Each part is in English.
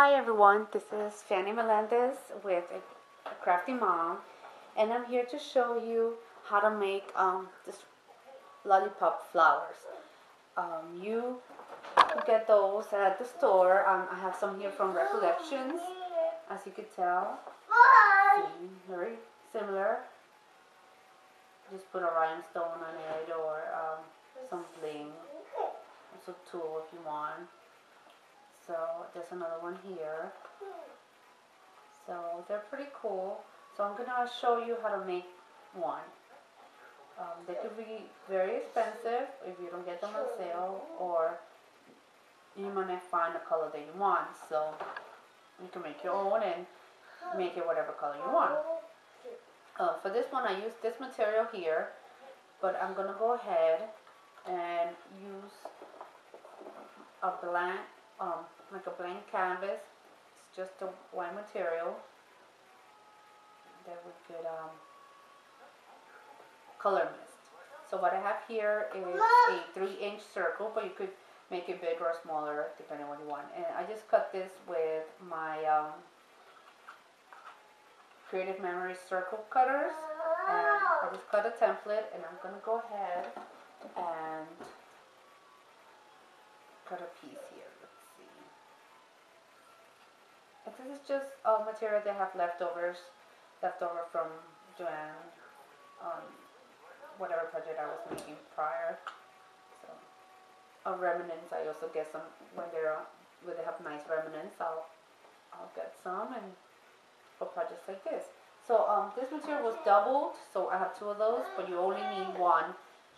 Hi everyone, this is Fanny Melendez with a Crafty Mom, and I'm here to show you how to make this lollipop flowers. You can get those at the store. I have some here from Recollections, as you can tell. See, very similar. Just put a rhinestone on it or some bling, also tulle if you want. So there's another one here. So they're pretty cool. So I'm gonna show you how to make one. They could be very expensive if you don't get them on sale, or you might not find the color that you want. So you can make your own and make it whatever color you want. For this one, I use this material here, but I'm gonna go ahead and use a blank, like a blank canvas. It's just a white material that we could color mist. So what I have here is a 3-inch circle, but you could make it bigger or smaller depending on what you want. And I just cut this with my Creative Memory circle cutters. And I just cut a template, and I'm gonna go ahead and cut a piece here. Let's see. And this is just material they have left over from Joanne on whatever project I was making prior. So remnants, I also get some when they have nice remnants. I'll get some and for projects like this. So this material was doubled, so I have 2 of those, but you only need 1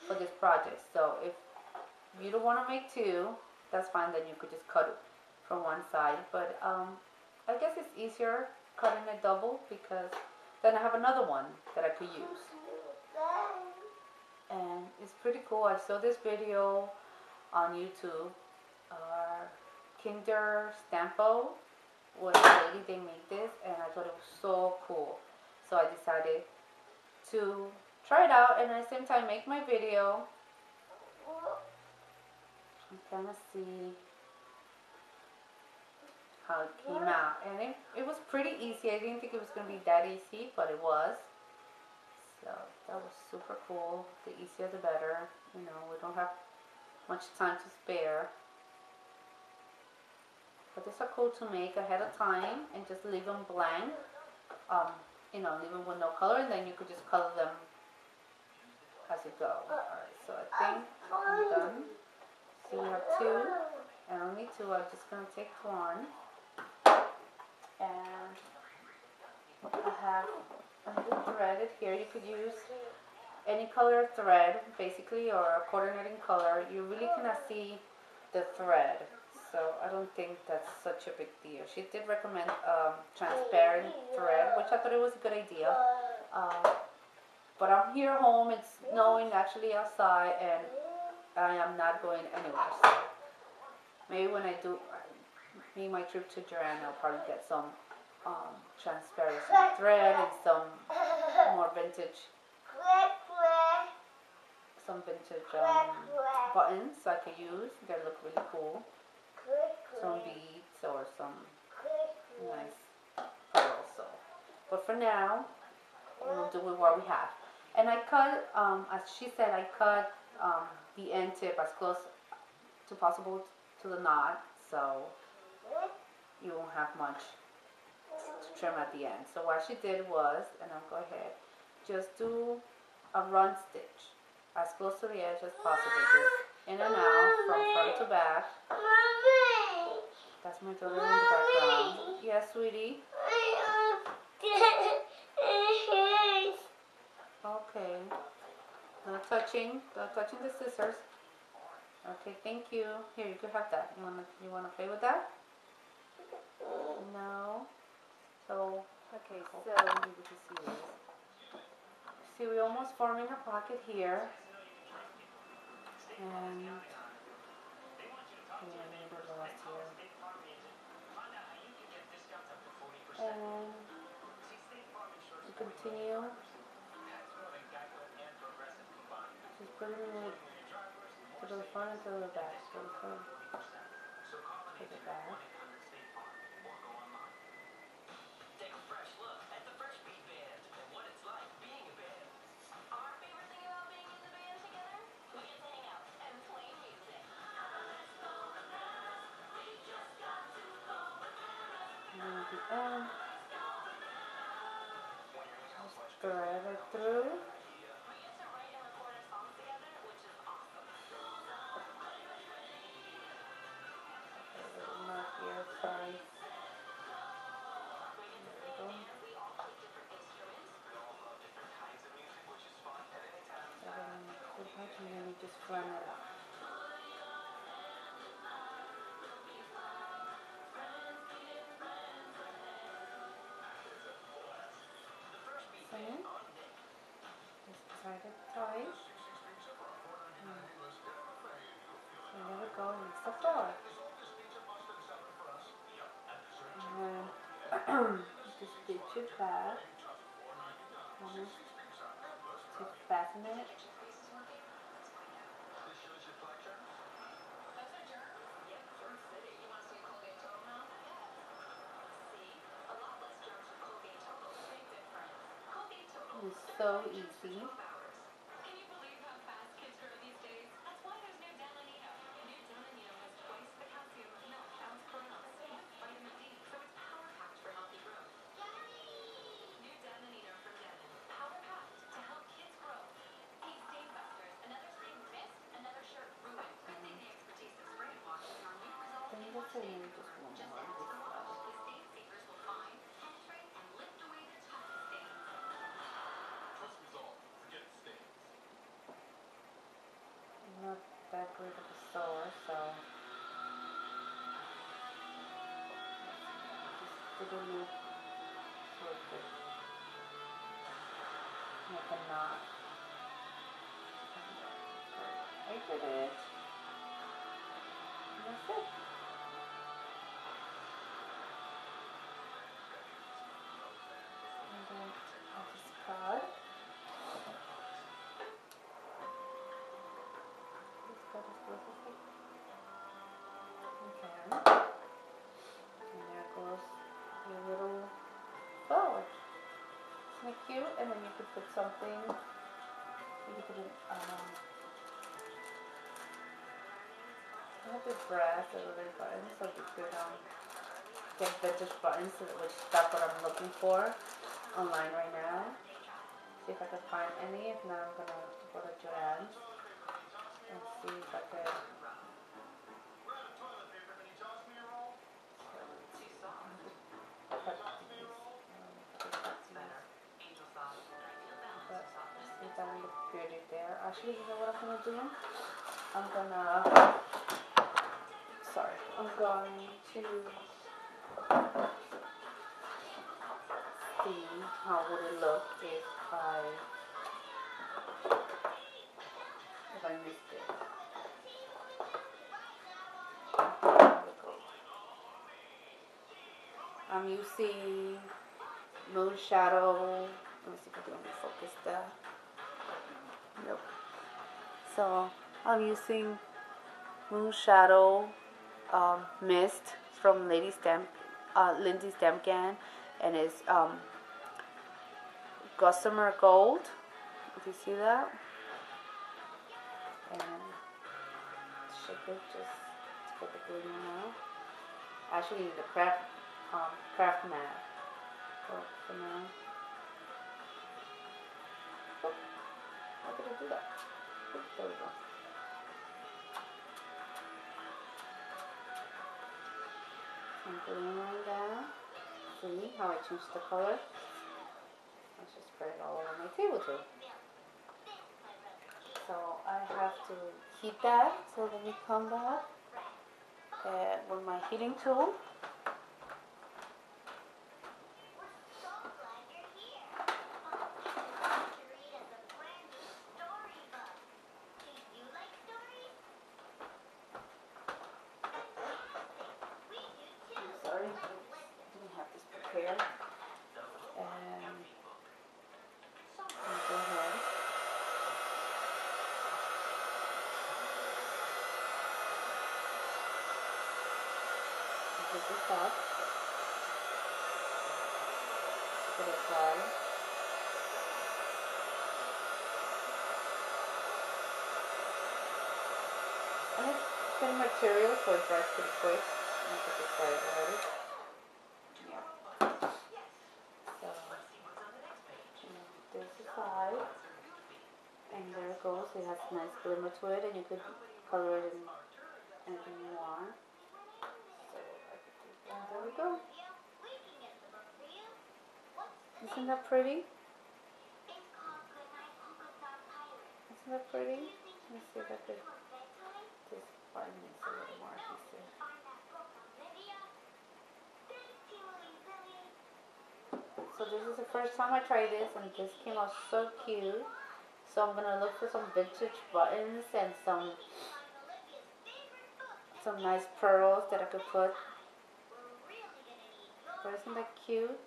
for this project. So if you don't want to make 2, that's fine, then you could just cut it from one side. But I guess it's easier cutting it double because then I have another one that I could use. And it's pretty cool. I saw this video on YouTube. Kinder Stampo was the lady they made this, and I thought it was so cool. So I decided to try it out and at the same time make my video. I'm trying to see how it came out, and it was pretty easy. I didn't think it was going to be that easy, but it was. So that was super cool. The easier the better. You know, we don't have much time to spare. But these are cool to make ahead of time and just leave them blank. You know, leave them with no color, and then you could just color them as you go. Alright, so I think I'm done. So we have 2, and only 2. I'm just going to take 1. And I have a little threaded here. You could use any color thread, basically, or a coordinating color. You really cannot see the thread, so I don't think that's such a big deal. She did recommend transparent thread, which I thought it was a good idea. But I'm here home. It's snowing actually outside, and I am not going anywhere. So maybe when I do my trip to Joanne, I'll probably get some transparent thread and some more vintage, buttons I could use. They look really cool. Some beads or some nice pearls. So, but for now, we'll do with what we have. And I cut, as she said, I cut the end tip as close to possible to the knot, so you won't have much to trim at the end. So what she did was, and I'll go ahead, just do a run stitch as close to the edge as possible, just in and out from front to back. That's my daughter in the background. Yes, sweetie. Okay. No touching the scissors. Okay, thank you. Here, you could have that. You wanna play with that? No. So okay, so you can see this. See, we're almost forming a pocket here. And you continue. Just put it to the front and to the back. So the front to the back. And just thread it through. Mark here, sorry. And then you just run it up. See? Just try to tight. And there we go, and it's the flower. And then just stitch it back. To fasten it. It's so easy. That's it, and just one more. I'm not that great of a sewer, so just did a loop with it, make a knot. I did it, and that's it. And then I'll just cut. This cut is perfect. Okay. And there goes your little flower. Isn't it cute? And then you could put something. You could put an, I have this brass over there buttons, so you could get vintage buttons, which that's what I'm looking for online right now. See if I can find any. If not, I'm gonna go to Joann's and see if I can. Since I want to put it there, actually, you know what I'm gonna do? I'm going to see how would it look if I missed it. I'm using Moon Shadow. Let me see if I can focus that. Nope. So I'm using Moon Shadow Mist from Lindsay Stamcan, and it's Gossamer Gold. Do you see that? And shake it just to get the glue out. Actually, the craft mat. For now. Oh, how did I do that? Oops, there we go. I'm gluing it down. See how I changed the color? Let's just spread it all over my table too. So I have to heat that. So let me come back with my heating tool. This up. Put it dry. And it's thin material, so it dries pretty quick. I'm put this side already. Yeah. there it goes. It has a nice glimmer to it, and you could color it in anything you want. So there we go. Isn't that pretty? Isn't that pretty? Let me see if I could just widen this a little more. So this is the first time I tried this, and this came out so cute. So I'm gonna look for some vintage buttons and some nice pearls that I could put. But isn't that cute?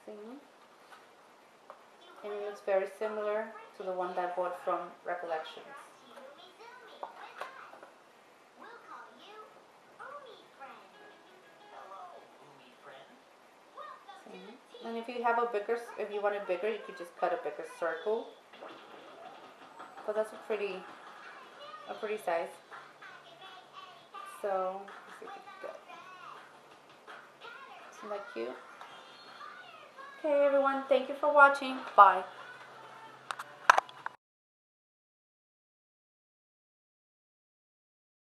See? And it looks very similar to the one that I bought from Recollections. See? And if you have if you want it bigger, you could just cut a bigger circle. But that's a pretty size. So, let's see if we can go. Isn't that cute? Okay, everyone, thank you for watching. Bye.